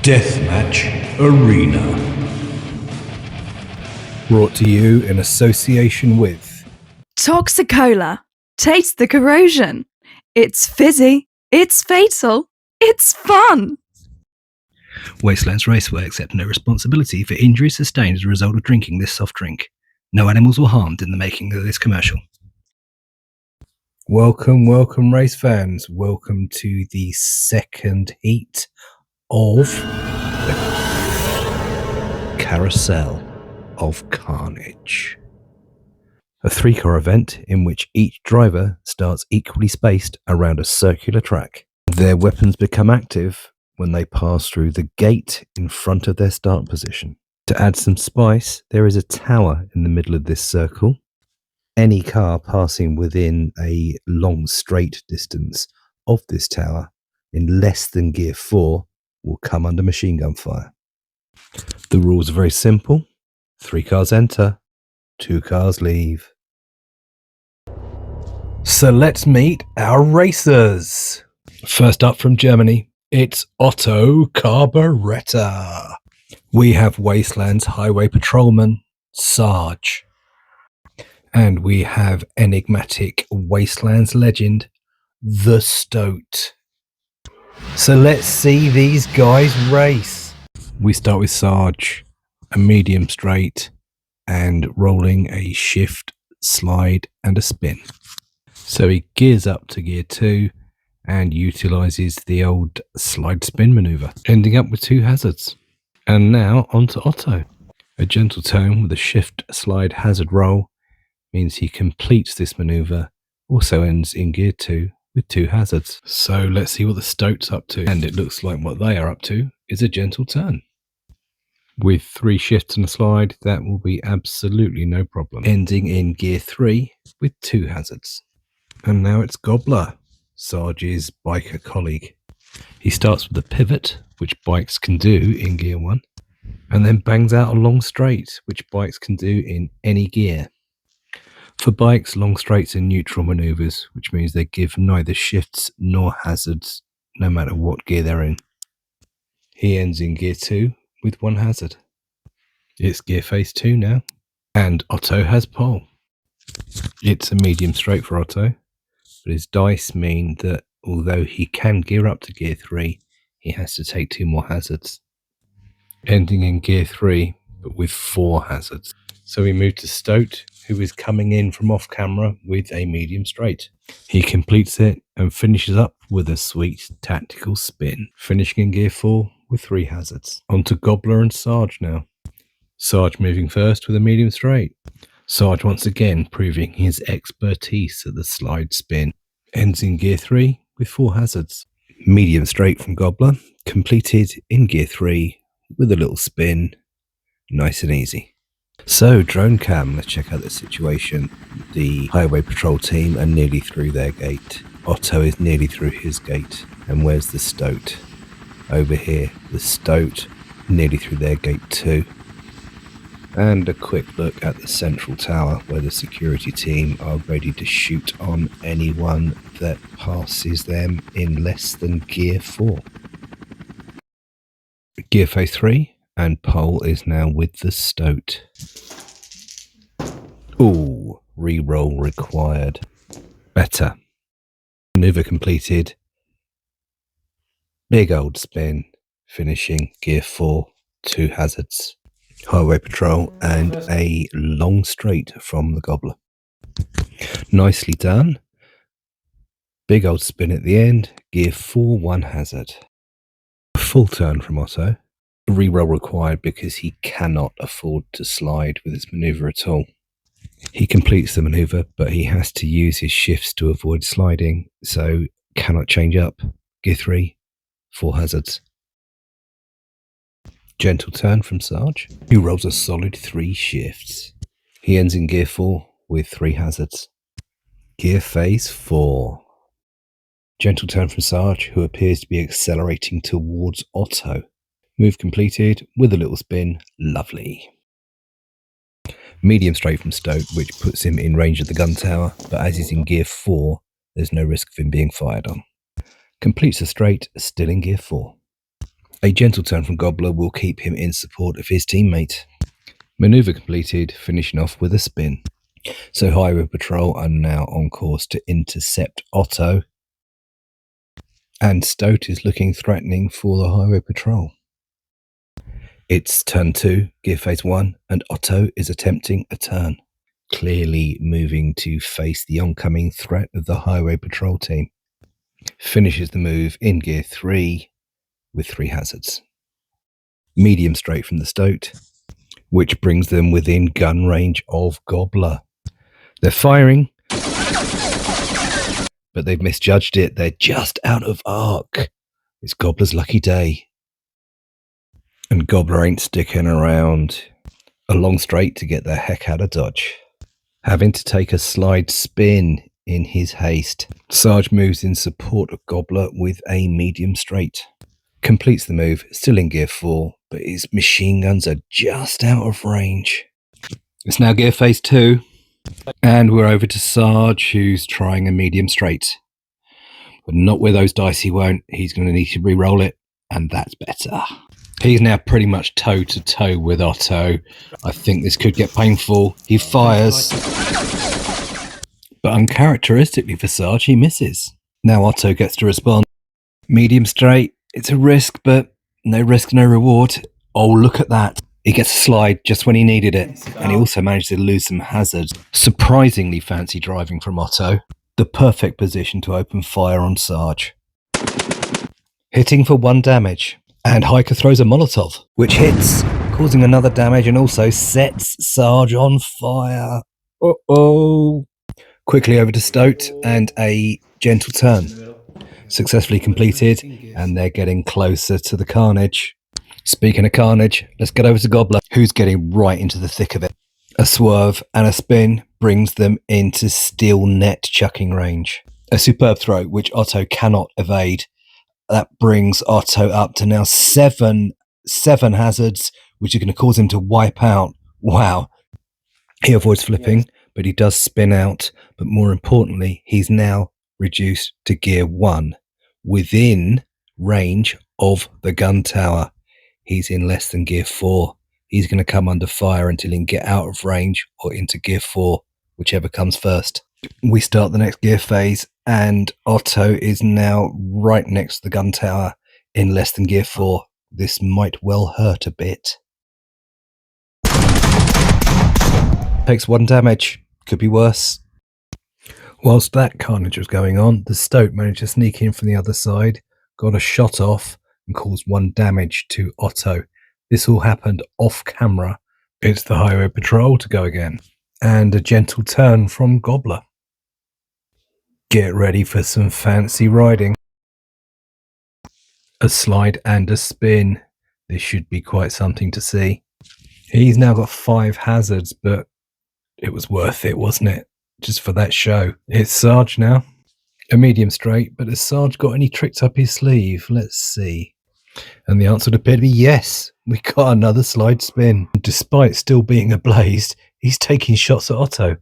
Deathmatch Arena. Brought to you in association with Toxicola. Taste the corrosion. It's fizzy. It's fatal. It's fun. Wastelands Raceway accept no responsibility for injuries sustained as a result of drinking this soft drink. No animals were harmed in the making of this commercial. Welcome race fans. Welcome to the second heat of the Carousel of Carnage. A 3-car event in which each driver starts equally spaced around a circular track. Their weapons become active when they pass through the gate in front of their start position. To add some spice, there is a tower in the middle of this circle. Any car passing within a long straight distance of this tower in less than gear 4 will come under machine gun fire. The rules are very simple. 3 cars enter, 2 cars leave. So let's meet our racers. First up from Germany, it's Otto Carburetter. We have Wastelands Highway Patrolman, Sarge. And we have enigmatic Wastelands legend, the Stoat. So let's see these guys race. We start with Sarge, a medium straight, and rolling a shift, slide, and a spin. So he gears up to gear 2 and utilises the old slide spin manoeuvre, ending up with 2 hazards. And now on to Otto. A gentle turn with a shift, slide, hazard roll means he completes this manoeuvre, also ends in gear 2 with 2 hazards. So let's see what the Stoat's up to. And it looks like what they are up to is a gentle turn. With 3 shifts and a slide, that will be absolutely no problem. Ending in gear 3 with 2 hazards. And now it's Gobbler, Sarge's biker colleague. He starts with a pivot, which bikes can do in gear 1, and then bangs out a long straight, which bikes can do in any gear. For bikes, long straights are neutral manoeuvres, which means they give neither shifts nor hazards, no matter what gear they're in. He ends in gear 2 with 1 hazard. It's gear phase 2 now, and Otto has pole. It's a medium straight for Otto, but his dice mean that although he can gear up to gear 3, he has to take 2 more hazards. Ending in gear 3, but with 4 hazards. So we move to Stoat, who is coming in from off camera with a medium straight. He completes it and finishes up with a sweet tactical spin, finishing in gear 4 with 3 hazards. On to Gobbler and Sarge now. Sarge moving first with a medium straight. Sarge once again proving his expertise at the slide spin. Ends in gear 3 with 4 hazards. Medium straight from Gobbler, completed in gear 3 with a little spin. Nice and easy. So, drone cam, let's check out the situation. The highway patrol team are nearly through their gate. Otto is nearly through his gate. And where's the Stoat? Over here, the Stoat nearly through their gate too. And a quick look at the central tower where the security team are ready to shoot on anyone that passes them in less than gear 4. Gear phase 3. And pole is now with the Stoat. Ooh, re-roll required. Better. Maneuver completed. Big old spin. Finishing gear 4, 2 hazards. Highway patrol and a long straight from the Gobbler. Nicely done. Big old spin at the end. Gear 4, 1 hazard. Full turn from Otto. Reroll required because he cannot afford to slide with his manoeuvre at all. He completes the manoeuvre, but he has to use his shifts to avoid sliding, so cannot change up. Gear 3, 4 hazards. Gentle turn from Sarge, who rolls a solid 3 shifts. He ends in gear 4 with 3 hazards. Gear phase 4. Gentle turn from Sarge, who appears to be accelerating towards Otto. Move completed with a little spin. Lovely. Medium straight from Stoat, which puts him in range of the gun tower, but as he's in gear 4, there's no risk of him being fired on. Completes a straight, still in gear 4. A gentle turn from Gobbler will keep him in support of his teammate. Maneuver completed, finishing off with a spin. So Highway Patrol are now on course to intercept Otto. And Stoat is looking threatening for the Highway Patrol. It's turn 2, gear phase 1, and Otto is attempting a turn, clearly moving to face the oncoming threat of the Highway Patrol team. Finishes the move in gear 3 with 3 hazards. Medium straight from the Stoat, which brings them within gun range of Gobbler. They're firing, but they've misjudged it. They're just out of arc. It's Gobbler's lucky day. And Gobbler ain't sticking around. A long straight to get the heck out of dodge. Having to take a slide spin in his haste, Sarge moves in support of Gobbler with a medium straight. Completes the move, still in gear 4, but his machine guns are just out of range. It's now gear phase 2, and we're over to Sarge, who's trying a medium straight. But not with those dice, he won't. He's going to need to re-roll it, and that's better. He's now pretty much toe-to-toe with Otto. I think this could get painful. He fires, but uncharacteristically for Sarge, he misses. Now Otto gets to respond. Medium straight. It's a risk, but no risk, no reward. Oh, look at that. He gets a slide just when he needed it, and he also managed to lose some hazards. Surprisingly fancy driving from Otto. The perfect position to open fire on Sarge. Hitting for 1 damage. And Hiker throws a Molotov, which hits, causing another damage and also sets Sarge on fire. Uh-oh. Quickly over to Stoat and a gentle turn. Successfully completed, and they're getting closer to the carnage. Speaking of carnage, let's get over to Gobbler, who's getting right into the thick of it. A swerve and a spin brings them into steel net chucking range. A superb throw, which Otto cannot evade. That brings Otto up to now seven hazards, which are going to cause him to wipe out. Wow. He avoids flipping, but he does spin out. But more importantly, he's now reduced to gear 1 within range of the gun tower. He's in less than gear 4. He's going to come under fire until he can get out of range or into gear 4, whichever comes first. We start the next gear phase, and Otto is now right next to the gun tower in less than gear 4. This might well hurt a bit. Takes 1 damage. Could be worse. Whilst that carnage was going on, the Stoat managed to sneak in from the other side, got a shot off, and caused 1 damage to Otto. This all happened off camera. It's the Highway Patrol to go again. And a gentle turn from Gobbler. Get ready for some fancy riding. A slide and a spin. This should be quite something to see. He's now got 5 hazards, but it was worth it, wasn't it? Just for that show. It's Sarge now. A medium straight, but has Sarge got any tricks up his sleeve? Let's see. And the answer would appear to be yes. We got another slide spin. Despite still being ablaze, he's taking shots at Otto,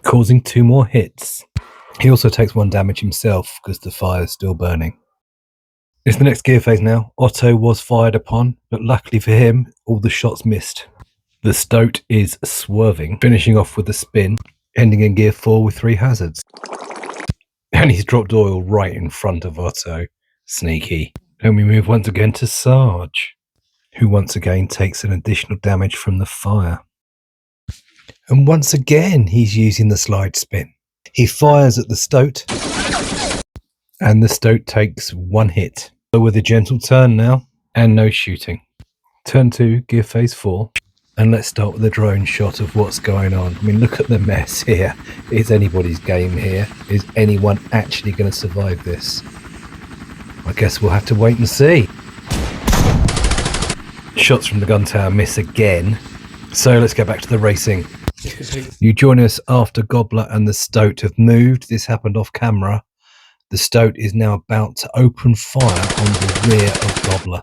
causing 2 more hits. He also takes 1 damage himself because the fire's still burning. It's the next gear phase now. Otto was fired upon, but luckily for him, all the shots missed. The Stoat is swerving, finishing off with a spin, ending in gear 4 with 3 hazards. And he's dropped oil right in front of Otto. Sneaky. Then we move once again to Sarge, who once again takes an additional damage from the fire. And once again, he's using the slide spin. He fires at the Stoat, and the Stoat takes 1 hit. So with a gentle turn now, and no shooting. Turn 2, gear phase 4. And let's start with a drone shot of what's going on. I mean, look at the mess here. It's anybody's game here. Is anyone actually going to survive this? I guess we'll have to wait and see. Shots from the gun tower miss again. So let's get back to the racing. You join us after Gobbler and the Stoat have moved. This happened off camera. The Stoat is now about to open fire on the rear of Gobbler.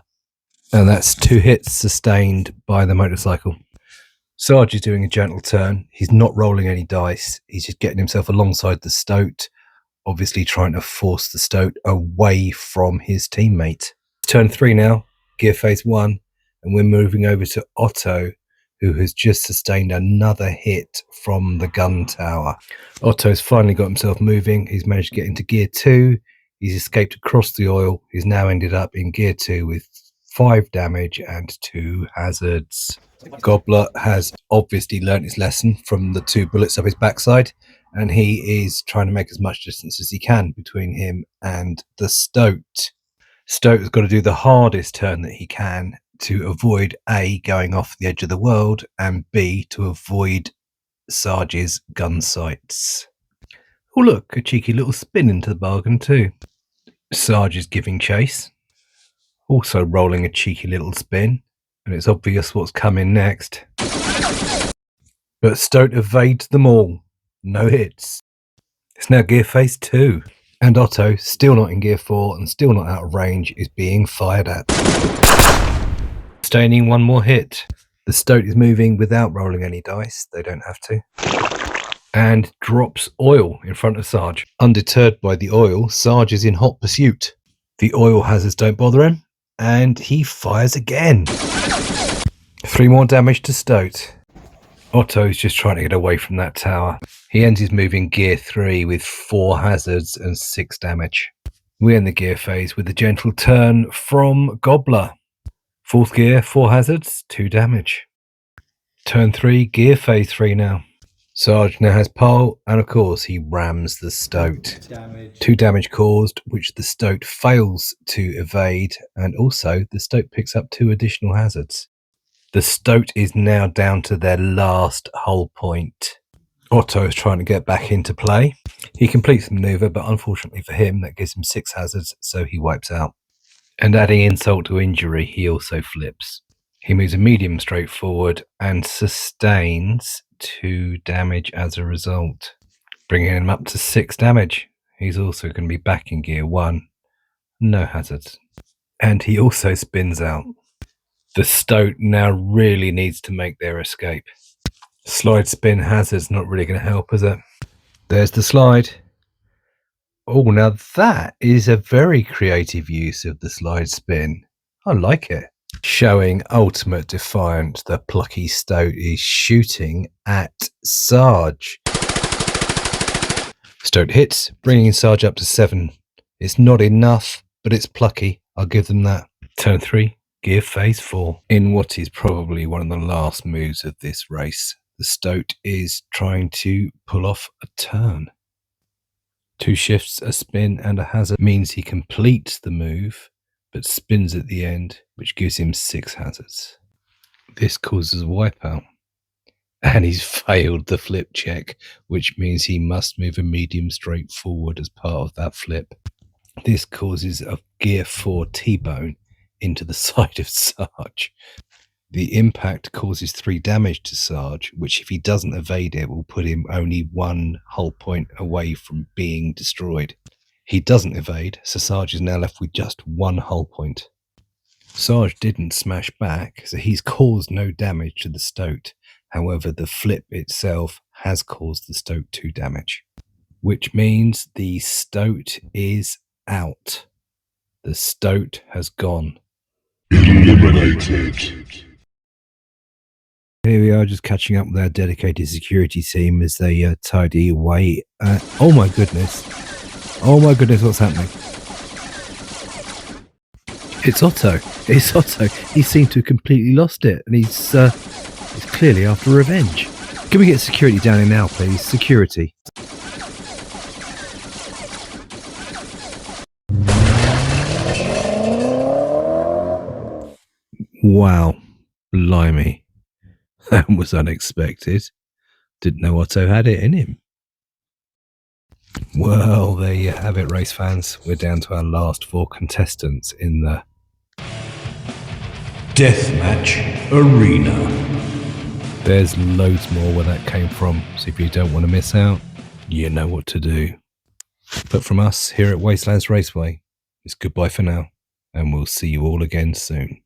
And that's 2 hits sustained by the motorcycle. Sarge is doing a gentle turn. He's not rolling any dice. He's just getting himself alongside the Stoat obviously trying to force the Stoat away from his teammate. Turn 3 now, gear phase 1, and we're moving over to Otto, who has just sustained another hit from the gun tower. Otto's finally got himself moving. He's managed to get into gear 2. He's escaped across the oil. He's now ended up in gear 2 with 5 damage and 2 hazards. Gobbler has obviously learnt his lesson from the 2 bullets up his backside, and he is trying to make as much distance as he can between him and the Stoat. Stoat has got to do the hardest turn that he can to avoid A, going off the edge of the world, and B, to avoid Sarge's gun sights. Oh look, a cheeky little spin into the bargain too. Sarge is giving chase, also rolling a cheeky little spin, and it's obvious what's coming next. But Stoat evades them all. No hits. It's now gear phase 2. And Otto, still not in gear 4 and still not out of range, is being fired at. Sustaining 1 more hit. The Stoat is moving without rolling any dice. They don't have to. And drops oil in front of Sarge. Undeterred by the oil, Sarge is in hot pursuit. The oil hazards don't bother him, and he fires again. 3 more damage to Stoat. Otto's just trying to get away from that tower. He ends his move in gear 3 with 4 hazards and 6 damage. We end the gear phase with a gentle turn from Gobbler. 4th gear, 4 hazards, 2 damage. Turn 3, gear phase 3 now. Sarge now has pole, and of course he rams the Stoat. 2 damage caused, which the Stoat fails to evade, and also the Stoat picks up 2 additional hazards. The Stoat is now down to their last hull point. Otto is trying to get back into play. He completes the maneuver, but unfortunately for him, that gives him 6 hazards, so he wipes out. And adding insult to injury, he also flips. He moves a medium straight forward and sustains 2 damage as a result, bringing him up to 6 damage. He's also going to be back in gear 1. No hazards. And he also spins out. The Stoat now really needs to make their escape. Slide spin hazard's not really going to help, is it? There's the slide. Oh, now that is a very creative use of the slide spin. I like it. Showing ultimate defiance, the plucky Stoat is shooting at Sarge. Stoat hits, bringing Sarge up to 7. It's not enough, but it's plucky. I'll give them that. Turn 3. Gear phase 4. In what is probably one of the last moves of this race, the Stoat is trying to pull off a turn. 2 shifts, a spin, and a hazard means he completes the move, but spins at the end, which gives him 6 hazards. This causes a wipeout. And he's failed the flip check, which means he must move a medium straight forward as part of that flip. This causes a gear 4 T-bone into the side of Sarge. The impact causes 3 damage to Sarge, which if he doesn't evade it will put him only 1 hull point away from being destroyed. He doesn't evade, so Sarge is now left with just 1 hull point. Sarge didn't smash back, so he's caused no damage to the Stoat. However, the flip itself has caused the Stoat 2 damage, which means the Stoat is out. The Stoat has gone. Eliminated. Here we are, just catching up with our dedicated security team as they tidy away. Oh my goodness. Oh my goodness, what's happening? It's Otto. It's Otto. He seemed to have completely lost it, and he's clearly after revenge. Can we get security down here now, please? Security. Wow. Blimey. That was unexpected. Didn't know Otto had it in him. Well, there you have it, race fans. We're down to our last 4 contestants in the Deathmatch Arena. There's loads more where that came from, so if you don't want to miss out, you know what to do. But from us here at Wastelands Raceway, it's goodbye for now, and we'll see you all again soon.